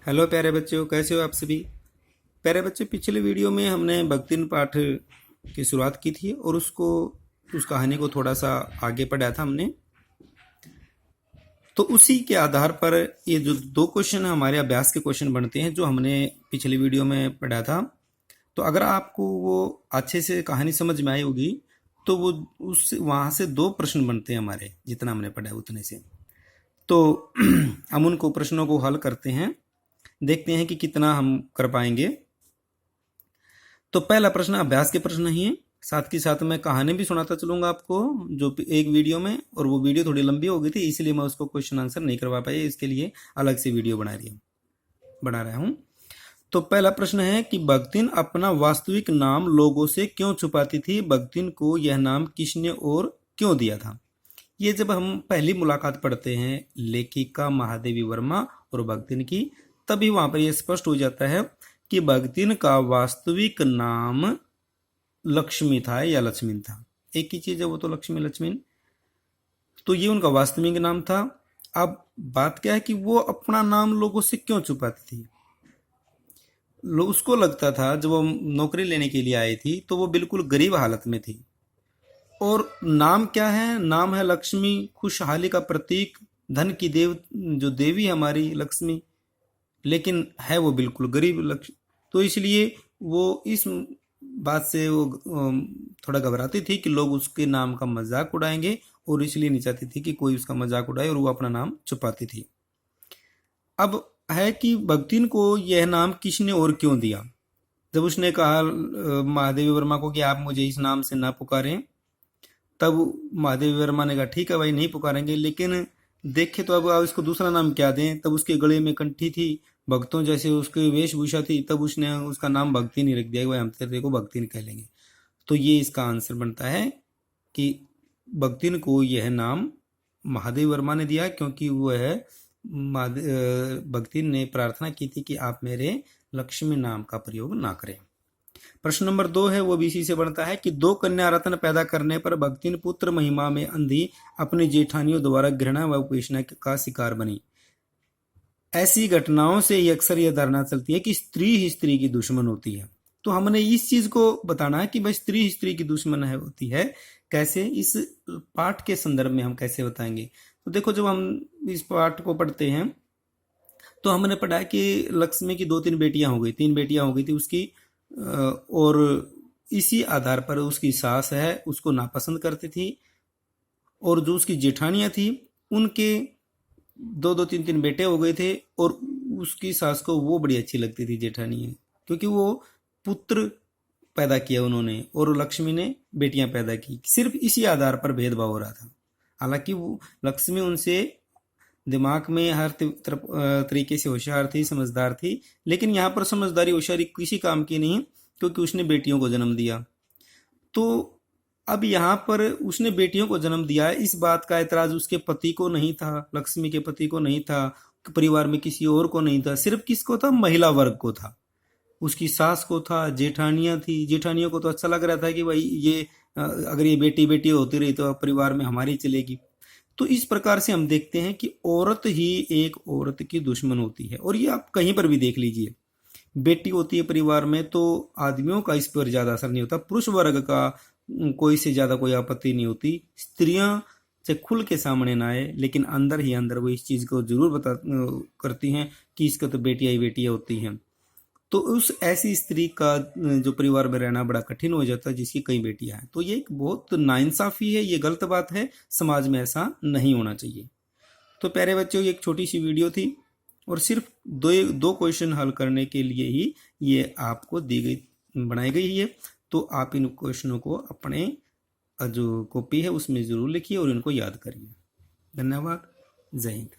Hello प्यारे बच्चों, कैसे हो आप सभी। प्यारे बच्चे, पिछले वीडियो में हमने भक्तिन पाठ की शुरुआत की थी और उस कहानी को थोड़ा सा आगे पढ़ा था हमने। तो उसी के आधार पर ये जो दो क्वेश्चन हमारे अभ्यास के क्वेश्चन बनते हैं जो हमने पिछली वीडियो में पढ़ा था। तो अगर आपको वो अच्छे से कहानी समझ में आई होगी तो वो उस वहाँ से दो प्रश्न बनते हैं हमारे, जितना हमने पढ़ा है उतने से। तो हम उनको प्रश्नों को हल करते हैं, देखते हैं कि कितना हम कर पाएंगे। तो पहला प्रश्न अभ्यास के प्रश्न ही है, साथ के साथ मैं कहानी भी सुनाता चलूंगा आपको जो एक वीडियो में, और वो वीडियो थोड़ी लंबी हो गई थी इसलिए मैं उसको क्वेश्चन आंसर नहीं करवा पाया, इसके लिए अलग से वीडियो बना रहा हूँ। तो पहला प्रश्न है कि भक्तिन अपना वास्तविक नाम लोगों से क्यों छुपाती थी, भक्तिन को यह नाम किसने और क्यों दिया था। ये जब हम पहली मुलाकात पढ़ते हैं लेखिका महादेवी वर्मा और भक्तिन की, तभी वहां पर यह स्पष्ट हो जाता है कि भक्तिन का वास्तविक नाम लक्ष्मी था या लक्ष्मीन था। एक ही चीज है वो तो, लक्ष्मी लक्ष्मीन। तो ये उनका वास्तविक नाम था। अब बात क्या है कि वो अपना नाम लोगों से क्यों छुपाती थी। उसको लगता था जब वो नौकरी लेने के लिए आई थी तो वो बिल्कुल गरीब हालत में थी, और नाम क्या है, नाम है लक्ष्मी, खुशहाली का प्रतीक, धन की जो देवी हमारी लक्ष्मी, लेकिन है वो बिल्कुल गरीब लक्ष्मी। तो इसलिए वो इस बात से वो थोड़ा घबराती थी कि लोग उसके नाम का मजाक उड़ाएंगे, और इसलिए नहीं चाहती थी कि कोई उसका मजाक उड़ाए, और वो अपना नाम छुपाती थी। अब है कि भक्तिन को यह नाम किसने और क्यों दिया। जब उसने कहा महादेवी वर्मा को कि आप मुझे इस नाम से ना पुकारें, तब महादेवी वर्मा ने कहा ठीक है भाई, नहीं पुकारेंगे, लेकिन देखे तो अब इसको दूसरा नाम क्या दें। तब उसके गले में कंठी थी, भक्तों जैसे उसकी वेशभूषा थी, तब उसने उसका नाम भक्ति नहीं रख दिया, भाई हम तेरे को भक्ति नहीं कह लेंगे। तो ये इसका आंसर बनता है कि भक्तिन को यह नाम महादेव वर्मा ने दिया, क्योंकि वो है भक्तिन ने प्रार्थना की थी कि आप मेरे लक्ष्मी नाम का प्रयोग ना करें। प्रश्न नंबर 2 है, वो भी इसी से बनता है कि दो कन्या रत्न पैदा करने पर भक्तिन पुत्र महिमा में अंधी अपनी जेठानियों द्वारा घृणा व उपेक्षणा का शिकार बनी। ऐसी घटनाओं से ही अक्सर यह धारणा चलती है कि स्त्री ही स्त्री की दुश्मन होती है। तो हमने इस चीज को बताना है कि भाई स्त्री ही स्त्री की दुश्मन है होती है कैसे, इस पाठ के संदर्भ में हम कैसे बताएंगे। तो देखो, जब हम इस पाठ को पढ़ते हैं तो हमने पढ़ा कि लक्ष्मी की 2-3 बेटियां हो गई, 3 बेटियां हो गई थी उसकी, और इसी आधार पर उसकी सास है उसको नापसंद करती थी, और जो उसकी जेठानियां थी उनके 2-2 3-3 बेटे हो गए थे, और उसकी सास को वो बड़ी अच्छी लगती थी जेठानी, क्योंकि वो पुत्र पैदा किया उन्होंने और लक्ष्मी ने बेटियां पैदा की। सिर्फ इसी आधार पर भेदभाव हो रहा था। हालांकि वो लक्ष्मी उनसे दिमाग में हर तरीके से होशियार थी, समझदार थी, लेकिन यहाँ पर समझदारी होशियारी किसी काम की नहीं, क्योंकि उसने बेटियों को जन्म दिया। तो अब यहाँ पर उसने बेटियों को जन्म दिया है, इस बात का एतराज उसके पति को नहीं था, लक्ष्मी के पति को नहीं था, परिवार में किसी और को नहीं था, सिर्फ किसको था, महिला वर्ग को था। उसकी सास को था, जेठानियां थी, जेठानियों को तो अच्छा लग रहा था कि भाई ये अगर ये बेटी बेटी होती रही तो परिवार में हमारी चलेगी। तो इस प्रकार से हम देखते हैं कि औरत ही एक औरत की दुश्मन होती है, और ये आप कहीं पर भी देख लीजिए। बेटी होती है परिवार में तो आदमियों का इस पर ज्यादा असर नहीं होता, पुरुष वर्ग का कोई से ज्यादा कोई आपत्ति नहीं होती, स्त्रियां से खुल के सामने ना आए, लेकिन अंदर ही अंदर वो इस चीज को जरूर बता करती हैं कि इसका तो बेटियां ही बेटियां होती हैं। तो उस ऐसी स्त्री का जो परिवार में रहना बड़ा कठिन हो जाता है जिसकी कई बेटियां हैं। तो ये एक बहुत नाइंसाफी है, ये गलत बात है, समाज में ऐसा नहीं होना चाहिए। तो प्यारे बच्चों, ये एक छोटी सी वीडियो थी, और सिर्फ दो दो क्वेश्चन हल करने के लिए ही ये आपको दी गई बनाई गई है। तो आप इन क्वेश्चनों को अपने जो कॉपी है उसमें जरूर लिखिए और इनको याद करिए। धन्यवाद। जय हिंद।